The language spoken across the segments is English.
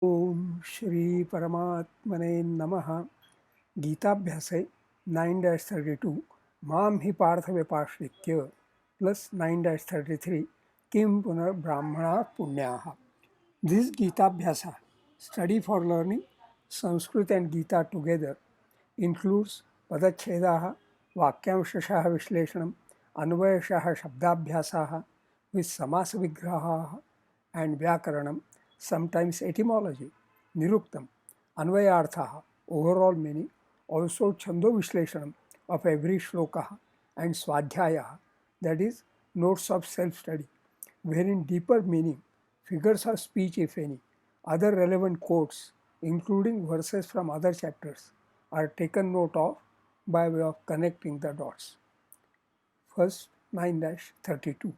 ओम श्री परमात्मने नमः। गीताभ्यासे 9-32 मां हि पार्थ व्यपाश्रित्य प्लस 9-33 किं पुनर्ब्राह्मणाः पुण्याः. This Gita study for learning Sanskrit and Gita together includes padachhedaः, वाक्यांशशः विश्लेषणम्, अन्वयशः शब्दाभ्यासाः with समास विग्रहाः and व्याकरणम्, sometimes etymology, niruktam, anvayarthaः, overall meaning, also chando vishlešanam of every shloka and swadhyayah, that is notes of self-study, wherein deeper meaning, figures of speech if any, other relevant quotes, including verses from other chapters, are taken note of by way of connecting the dots. First 9-32.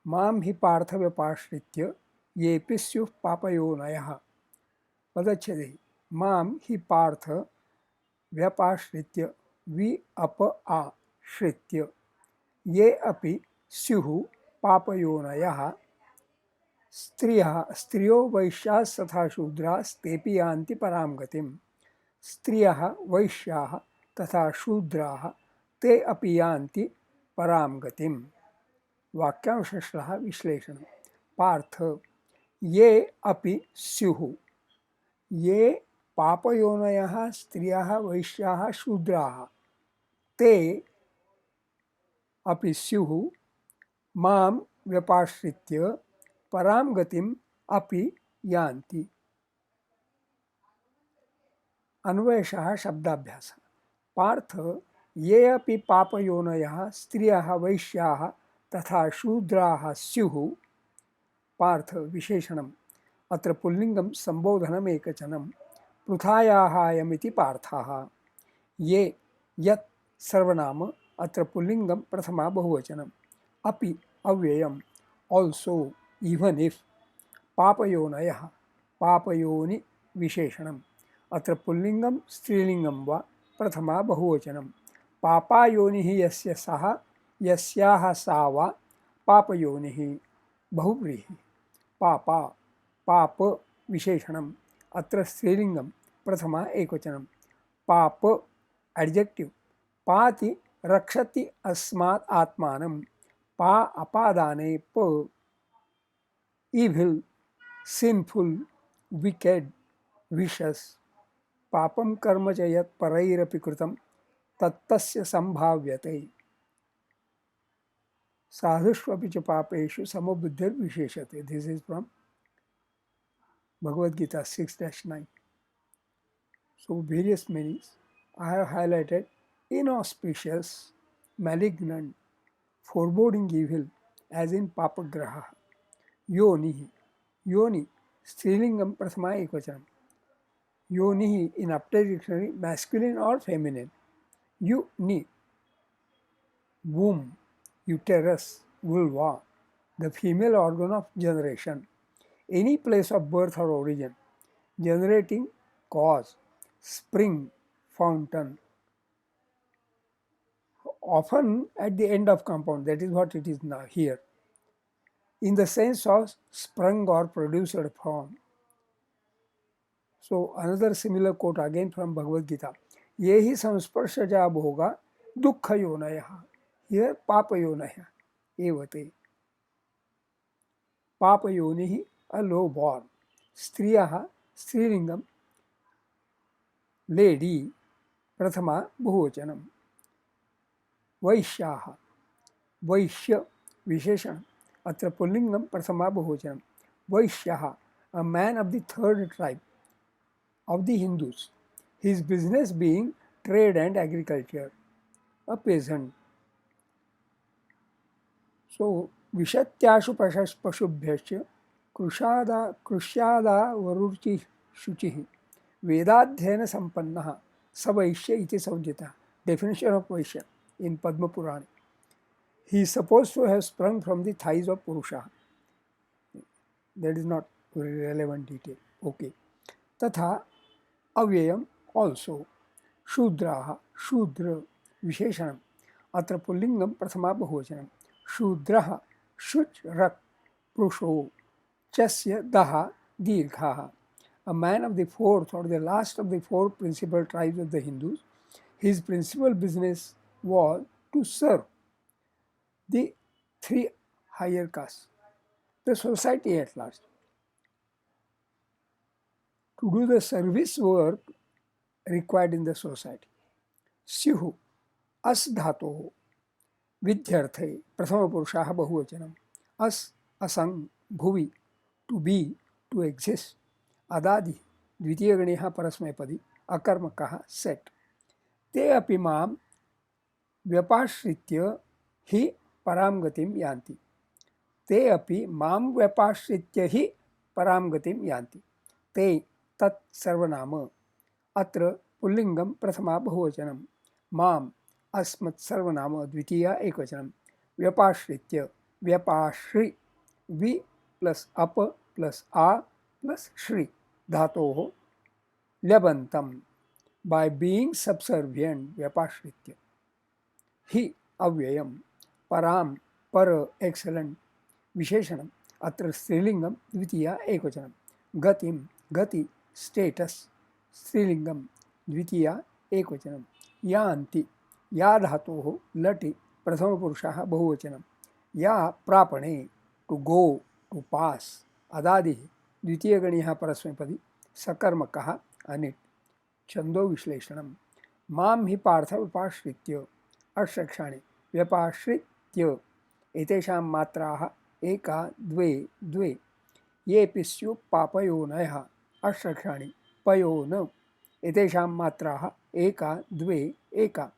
मां हि पार्थव्यपाश्रित्य येऽपि स्युः पापयोनयः. पदच्छेदे मां हि पार्थ व्यपाश्रित्य वि up आश्रित्य ये अपि स्युः पापयोनयः. स्त्रियो वैश्याः तथा शूद्रास्तेऽपि यान्ति परां गतिं. स्त्रियः वैश्याः तथा शूद्राः ते अपि यान्ति परां गतिं. वाक्यांशः विश्लेषणम्. पार्थ ये अपि स्युः, ये पापयोनयः स्त्रियः वैश्याः शूद्राः ते अपि स्युः मां व्यपाश्रित्य परां गतिम् अपि यान्ति. अन्वयशः शब्दाभ्यासः. पार्थ ये अपि पापयोनयः स्त्रियः वैश्याः तथा शूद्राः स्युः. पार्थ विशेषणम्. अत्र पुल्लिंगं संबोधनम् एकवचनं पृथायाः अयमिति पार्थः. ये यत् सर्वनाम अत्र पुल्लिंगं प्रथमा बहुवचनम्. अपि अव्ययम्. Also even if. पापयोनयः पापयोनि विशेषणम्. अत्र पुल्लिंगं स्त्रीलिंगं वा प्रथमा बहुवचनम्. पापायोनिः यस्य सः यस्याः सा वा पापयोनिः बहुव्रीहि. पापा पाप विशेषणम्. अत्र स्त्रीलिंगं प्रथमा एकवचनं. पाप एडजेक्टिव. पाति रक्षति अस्मात् आत्मानं. पा अपादाने प. Evil, sinful, wicked, wishes. पापं कर्म च यत् परैरपि कृतं तत्तस्य संभाव्यते. साधुष्वपि च पापेषु समबुद्धिर्विशेषते. This is from Bhagavad Gita 6-9. So various meanings I have highlighted: inauspicious, malignant, foreboding evil, as in papagraha. Yoni, yoni, strilingam prathama ekvachanam. Yoni in Aptary dictionary, masculine or feminine. Yuni, womb, uterus, vulva, the female organ of generation. Any place of birth or origin, generating cause, spring, fountain, often at the end of compound. That is what it is now here, in the sense of sprung or produced from. So another similar quote again from Bhagavad Gita: ye hi samsparshaja bhoga dukkha yonayah. Here papa yonayah evate. Papa yonihi, a low born. Striyah, strilingam, lady, prathama बहुवचनम. वैश्याः, वैश्य विशेषण. अत्र पुल्लिंगम प्रथमा बहुवचनम. वैश्यः, a man of the third tribe of the Hindus, his business being trade and agriculture. A peasant. So विशत्याशु पशुभ्यश्च कृष्यादा Vararuchi शुचिः वेदाध्ययन संपन्नः स वैश्य इति संज्ञितः. Definition of Vaishya in Padma Purana. He is supposed to have sprung from the thighs of Purusha. That is not very relevant detail. Okay. Tatha avyayam also. Shudraha, Shudra Visheshanam. Atra Pullingam Prathama Bahuvachanam. Shudraha, Shuch Rak Prusho Chasya Daha Dirghaha. a man of the fourth or the last of the four principal tribes of the Hindus. His principal business was to serve the three higher castes, the society at large, to do the service work required in the society. स्युः अस् धातोः विध्यर्थे प्रथमपुरुषः बहुवचनम् अस् असंग भुवि to be to exist अदादि द्वितीयगणीयः परस्मैपदी अकर्मकः सेट ते अपि मां व्यपाश्रित्य हि परां गतिं यान्ति ते अपि मां व्यपाश्रित्य हि परां गतिं यान्ति ते तत् सर्वनाम अत्र पुल्लिंगम प्रथमा बहुवचनम माम अस्मत् सर्वनाम द्वितीया एकवचनम व्यपाश्रित्य व्यपाश्रि वि प्लस अप प्लस आ प्लस श्री धातोः ल्यबन्तं by being subservient व्यपाश्रित्य हि अव्ययम पराम पर excellent विशेषणम अत्र स्त्रीलिंगम द्वितीया एकवचनम गतिम गति स्टेटस स्त्रीलिंगम द्वितीया एकवचनम यान्ति या धातोः लटि प्रथमपुरुषः बहुवचनम या प्रापणे टू गो टू पास अदादिः द्वितीयगणीयः परस्मैपदी सकर्मकः अनिट् छंदो विश्लेषणम मां हि पार्थ व्यपाश्रित्य अष्टक्षाणि व्यपाश्रित्य एतेषां मात्राः एका द्वे द्वे येऽपि स्युः पापयोनयः अष्टक्षाणि पयोन एतेषां मात्राः एका द्वे एका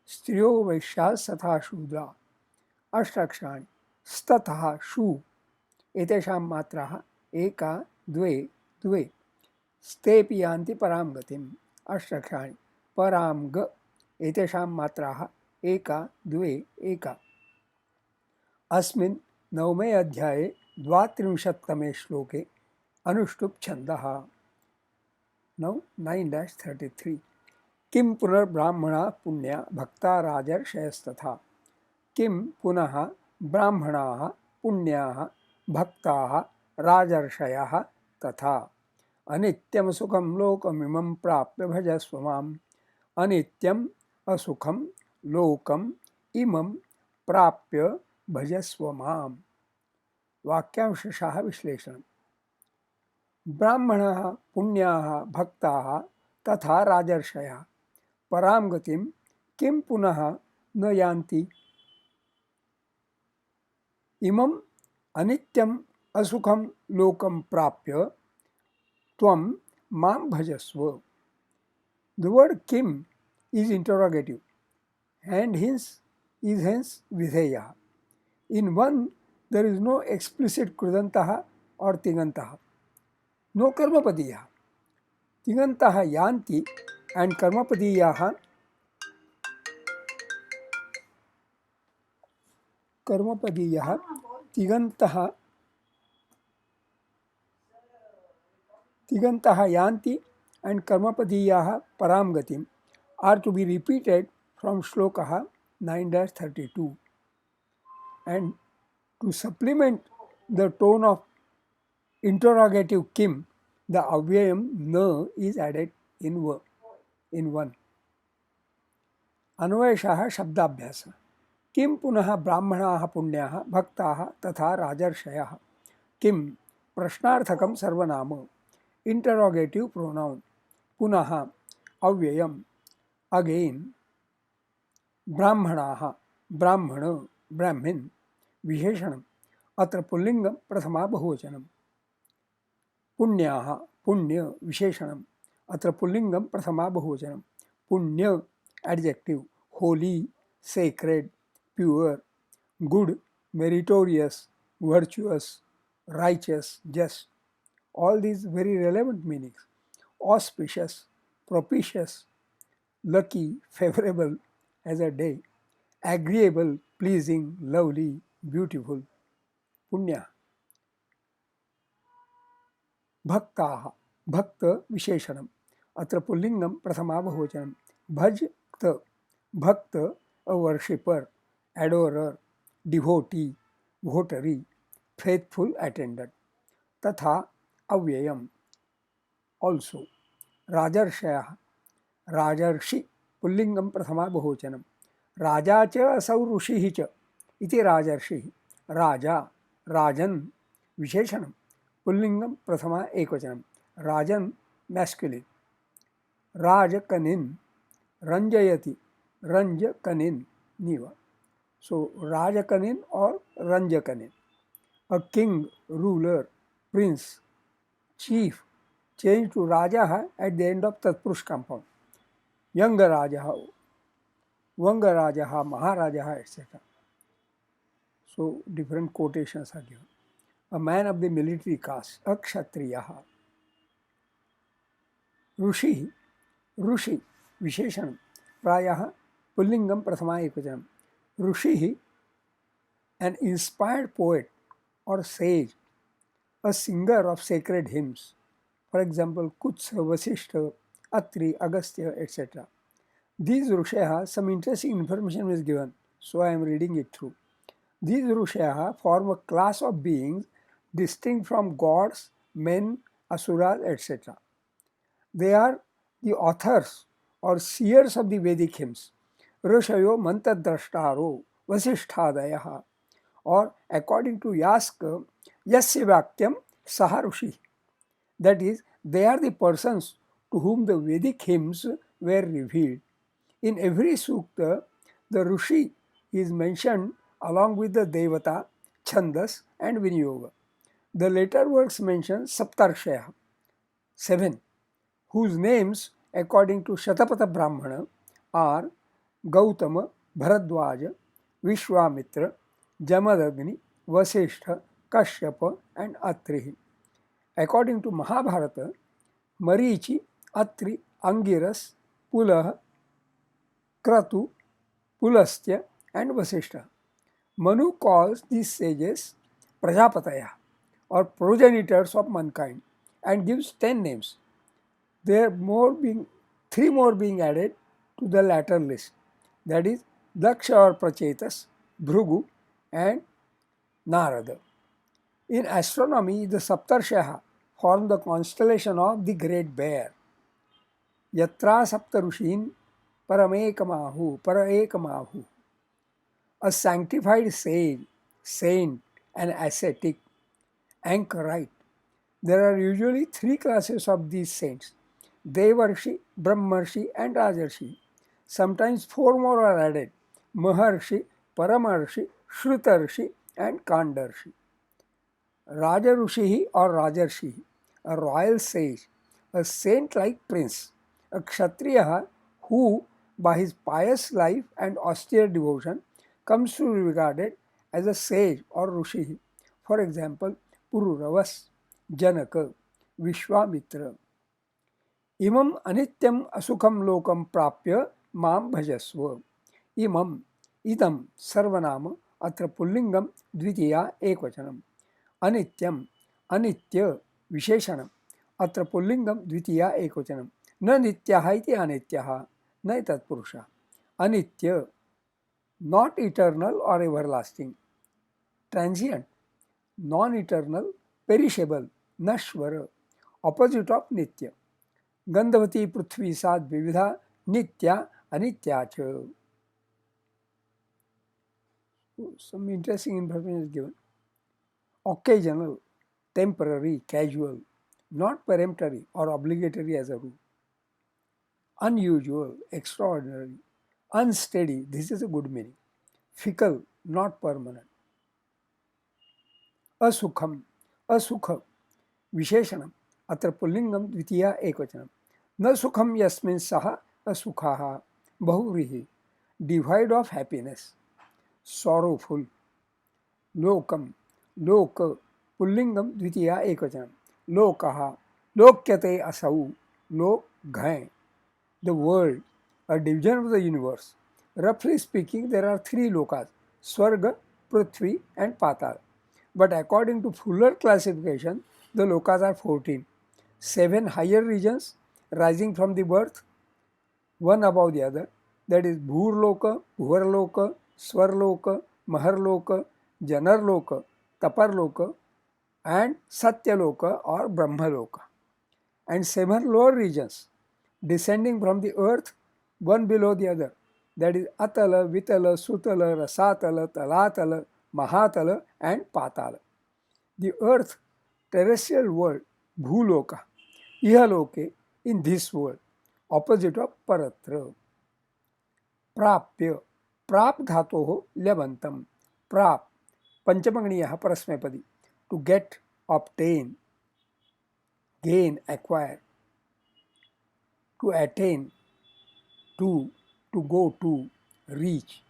स्त्रियो वैश्याः तथा शूद्रा अष्टक्षाणि स्ततः शू एतेषां मात्राः एका द्वे द्वे स्तेऽपि यान्ति परां गतिम् अष्टक्षाणि परां ग एतेषां मात्राः एका द्वे एका अस्मिन् नवमे अध्याये 32तमे श्लोके अनुष्टुप् छन्दः नौ 9-33 किं पुनर्ब्राह्मणा पुण्या भक्ता राजर्षयस्तथा किं पुनः ब्राह्मणाः पुण्याः भक्ताः राजर्षयः तथा अनित्यं सुखं लोकमिमं प्राप्य भजस्व माम् अनित्यम् असुखं लोकम् इमं प्राप्य भजस्व माम् वाक्यांशः विश्लेषणम् ब्राह्मणाः पुण्याः भक्ताः तथा राजर्षयः परां गतिं किं पुनः न यान्ति इमम् अनित्यम् असुखं लोकं प्राप्य त्वं मां भजस्व. The word kim is interrogative and hence is hence vidheya. In one, there is no explicit krudantah or tigantah, no karmapadiyah. Tigantah yanti and karmapadiyah tigantah yanti and karmapadiyah param gatim are to be repeated from shloka 9-32. And to supplement the tone of interrogative kim, the avyayam na is added in one. अन्वयशः शब्दाभ्यास किं पुनः ब्राह्मणाः पुण्याः भक्ताः तथा राजर्षयः किं प्रश्नार्थकं सर्वनाम interrogative pronoun पुनः अव्ययम again ब्राह्मणाः ब्राह्मण ब्राह्मिन विशेषणम् अत्र पुल्लिंगम प्रथमा बहुवचनम् पुण्याः पुण्य विशेषणम् अत्र पुल्लिंगम प्रथमा बहुवचनम् पुण्य adjective Holi sacred pure good meritorious virtuous righteous just all these very relevant meanings auspicious propitious lucky favorable as a day agreeable pleasing lovely beautiful punya भक्ताः भक्त विशेषणम् अत्र पुल्लिंगम प्रथमा बहुवचनम् भक्त भक्त a worshipper adorer devotee votary faithful attendant तथा अव्ययम Also, Rajarshayah, Rajarshi, Pullingam Prathama Bahochanam. Raja cha asau Rushihi cha, iti Rajarshihi. Raja, Rajan, Visheshanam. Pullingam Prathama Ekvachanam. Rajan, masculine. Rajakanin, Ranjayati, Ranjakanin, Niva. So, Rajakanin or Ranjakanin. A king, ruler, prince, chief, changed to Rajaha at the end of Tatpurush compound. Younger Rajaha, Vanga Rajaha, Maharajaha, etc. So, different quotations are given. A man of the military caste, a Kshatriyaha. Rushi, Rushi, Visheshanam, Prayaha, Pullingam Prathama Ekvachanam. Rushi, an inspired poet or sage, a singer of sacred hymns. For example, Kutsa, Vasishtha, Atri, Agastya, etc. These Rushyaha, some interesting information is given, so I am reading it through. These Rushyaha form a class of beings distinct from gods, men, asuras, etc. They are the authors or seers of the Vedic hymns. Rushayo mantadrashtaro vasishtadayaha, or according to Yaska, yasya vakyam saha rushi. That is, they are the persons to whom the Vedic hymns were revealed. In every sukta, the Rushi is mentioned along with the Devata, Chandas and Vinyoga. The later works mention Saptarshaya, 7, whose names, according to Shatapatha Brahmana, are Gautama, Bharadwaja, Vishwamitra, Jamadagni, Vasishtha, Kashyapa and Atrihi. According to Mahabharata, Marichi, Atri, Angiras, Pulaha, Kratu, Pulastya and Vasishtha. Manu calls these sages Prajapataya, or progenitors of mankind, and gives 10 names. There are 3 more being added to the latter list, that is Daksha or Prachetas, Bhrugu and Narada. In astronomy, the Saptarshaha form the constellation of the Great Bear. Yatra Saptarushin Paraekamahu. A sanctified sage, saint, and ascetic, anchorite. There are usually 3 classes of these saints: Devarshi, Brahmarshi, and Rajarshi. Sometimes 4 more are added: Maharshi, Paramarshi, Shrutarshi, and Kandarshi. Rajarushihi or Rajarshi, a royal sage, a saint-like prince, a Kshatriya who, by his pious life and austere devotion, comes to be regarded as a sage or Rushihi. For example, Pururavas, Janaka, Vishwamitra. Imam anityam asukham lokam prapya mam bhajasva. Imam, idam, sarvanama, atra pullingam dvitiya ekvachanam. Anityam, anitya, visheshanam. Atra pullingam dvitiya ekvachanam. Na nityaha iti anityaha, na tatpurusha. Anitya, not eternal or everlasting. Transient, non-eternal, perishable, nashvara, opposite of nitya. Gandhavati prithvi sad vividha nitya anitya cha. Some interesting information is given. Occasional, temporary, casual, not peremptory or obligatory as a rule. Unusual, extraordinary, unsteady, this is a good meaning. Fickle, not permanent. Asukham, asukha, visheshanam, atra pullingam dvitiya ekvachanam. Na sukham yasmin saha asukhaha, bahurihi, devoid of happiness, sorrowful. Lokam, loka, pullingam dvitiya ekvachanam. Lokaha, lokyate asau, lok ghai. The world, a division of the universe. Roughly speaking, there are 3 lokas: Swarga, Prithvi, and Patal. But according to fuller classification, the lokas are 14. 7 higher regions rising from the birth, one above the other, that is Bhurloka, Bhuvarloka, Swarloka, Maharloka, Janarloka, Taparloka, and Satyaloka or Brahmaloka. and 7 lower regions descending from the earth, one below the other. That is Atala, Vitala, Sutala, Rasatala, Talatala, Mahatala, and Patala. The earth, terrestrial world, Bhuloka, Ihaloke, in this world, opposite of Paratra. प्राप्य, प्राप धातोः ल्यबन्तं, प्राप पंचमगणीयः परस्मैपदी, to get, obtain, gain, acquire, to attain, to go to, reach.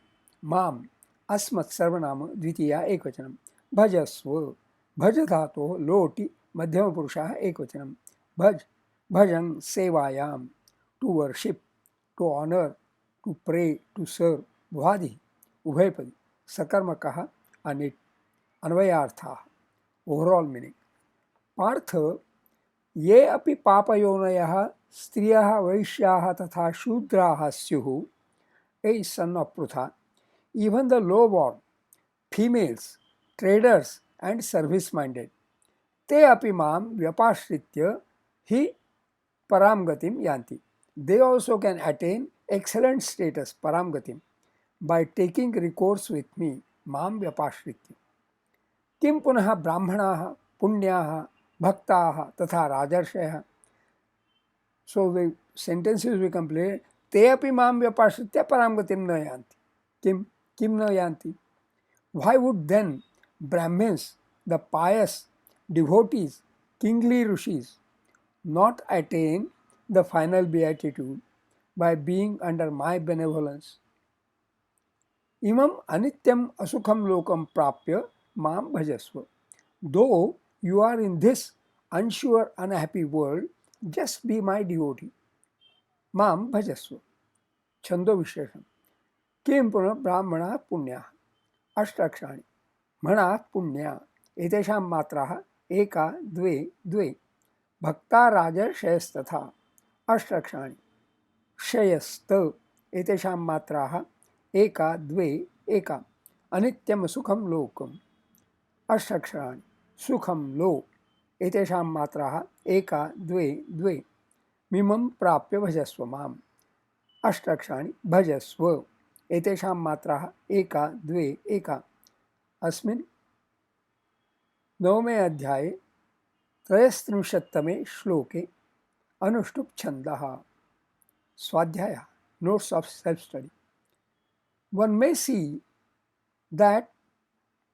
माम अस्मत् सर्वनाम द्वितीया एकवचनम, भजस्व, भज धातोः लोटि मध्यमपुरुषः एकवचनम, भज, भजन सेवायाम, to worship, to honor, to pray, to serve, भ्वादि उभयपदी, सकर्मकः अनिट, अन्वयार्थाः, ओवरऑल मीनिंग. पार्थ, ये अपि पापयोनयः स्त्रियः वैश्याः तथा शूद्राः स्युः, a son of Pritha, even the low-born, females, traders and service-minded, ते अपि माम व्यपाश्रित्य हि param gatim yanti. They also can attain excellent status, param gatim, by taking recourse with me, mam vyapashritya. Kim punah brahmanaः, punyaः, bhaktaः तथा राजर्षयः. So the sentences we complete, te api mam vyapashritya param gatim na yanti. Kim na yanti. Why would then Brahmins, the pious devotees, kingly rishis, not attain the final beatitude by being under my benevolence? Imam anityam asukham lokam prapya mam bhajasva. Though you are in this unsure, unhappy world, just be my devotee. Mam bhajasva. Chando vishesham. किं पुनः ब्राह्मणः पुण्याः, अष्टाक्षराणि, मणः पुण्या, एतेषां मात्राः एका द्वे द्वे, भक्ता राजर्षयस्तथा, अष्टाक्षराणि, क्षयस्त, एतेषां मात्राः एका द्वे एका, अनित्यं सुखं लोकम्, अष्टाक्षराणि, सुखं लो, एतेषां मात्राः एका द्वे द्वे, मिमं प्राप्य भजस्व माम्, अष्टाक्षराणि, भजस्व, एतेषां मात्राः एका द्वे एका. अस्मिन् नवमे अध्याये 33तमे श्लोके अनुष्टुप् छन्दः, स्वाध्यायः, notes of self study. One may see that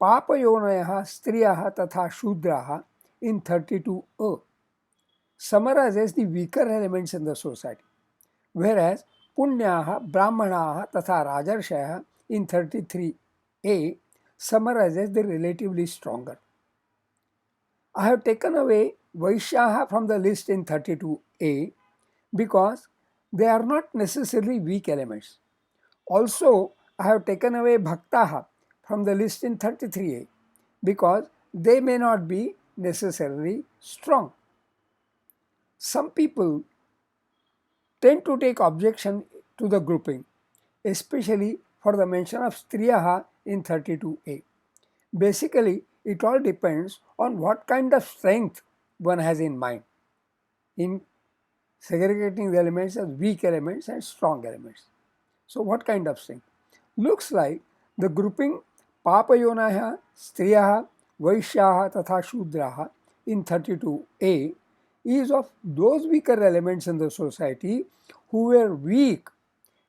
papayonayah striyah tatha shudrah in 32a summarizes the weaker elements in the society, whereas punyaः, brahmanaः तथा राजर्षयः in 33a summarizes the relatively stronger. I have taken away vaishyaः from the list in 32a because they are not necessarily weak elements. Also, I have taken away bhaktaः from the list in 33a because they may not be necessarily strong. Some people tend to take objection to the grouping, especially for the mention of striyah in 32a. Basically, it all depends on what kind of strength one has in mind in segregating the elements as weak elements and strong elements. So what kind of strength? Looks like the grouping papayonayah, striyah, vaishyaः तथा शूद्राः in 32a is of those weaker elements in the society who were weak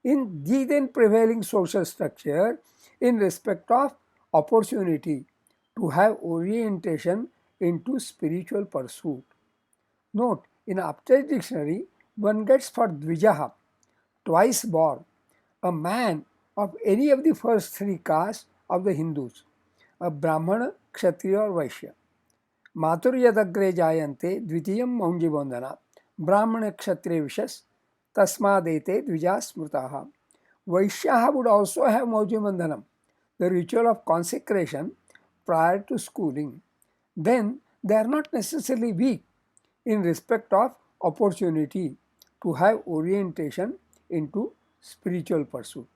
in the then prevailing social structure in respect of opportunity to have orientation into spiritual pursuit. Note, in Upstate Dictionary, one gets for dvijaha, twice born, a man of any of the first three castes of the Hindus, a Brahmana, Kshatriya or Vaishya. Maturyadagre jayante dvitiyam maunjibandhana, Brahmana Kshatriya vishas, tasmadete dvija smrutaha. Vaishyaha would also have maunjibandhanam, the ritual of consecration prior to schooling. Then they are not necessarily weak in respect of opportunity to have orientation into spiritual pursuit.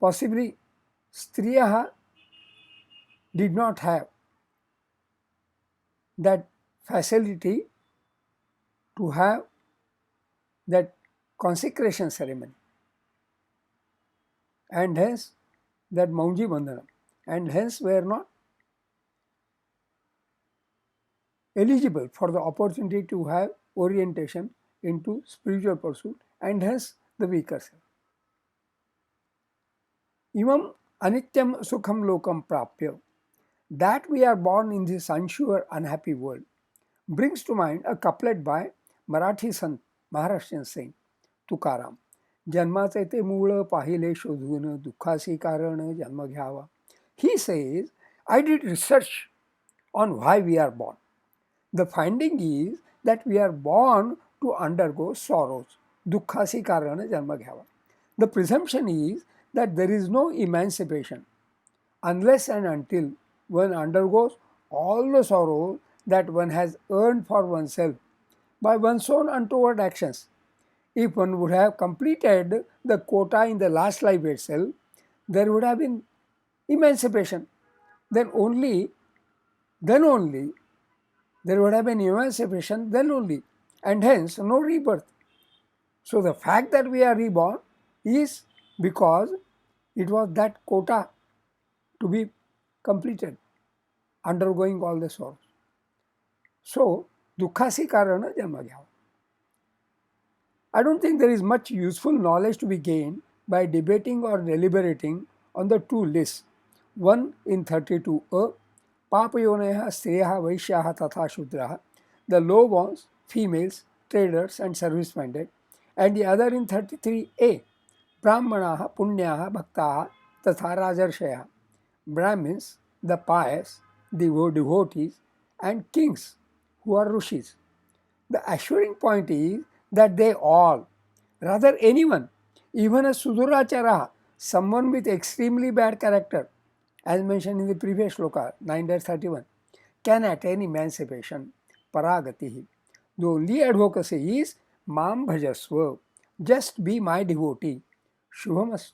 Possibly, Striyah did not have that facility to have that consecration ceremony, and hence that Maunji Bandhanam, and hence were not eligible for the opportunity to have orientation into spiritual pursuit, and hence the weaker self. Imam anityam sukham lokam prapya, that we are born in this unsure, unhappy world, brings to mind a couplet by Marathi Sant, Maharashtrian saint Tukaram. जन्माचे ते मूळ पाहिले शोधून दुःखासी कारण जन्म घ्यावा. He says, I did research on why we are born. The finding is that we are born to undergo sorrows. Dukkhasi karana janma ghyava. The presumption is that there is no emancipation unless and until one undergoes all the sorrows that one has earned for oneself by one's own untoward actions. If one would have completed the quota in the last life itself, there would have been emancipation. Then only there would have been emancipation, then only, and hence no rebirth. So the fact that we are reborn is because it was that quota to be completed, undergoing all the sorrows. So, dukkhasi karana janma ghyava. I don't think there is much useful knowledge to be gained by debating or deliberating on the two lists. One in 32a, papayoneha striyaha vaishyaha tatha shudraha, the low ones, females, traders and service-minded, and the other in 33a, brahmanaha punyaha bhaktaha tatha rajarshaya, Brahmins, the pious, the devotees, and kings who are rishis. The assuring point is that they all, rather anyone, even a sudurachara, someone with extremely bad character, as mentioned in the previous shloka 9-31, can attain emancipation, paragatihi. The only advocacy is mam bhajasva, just be my devotee. Shubhamastu.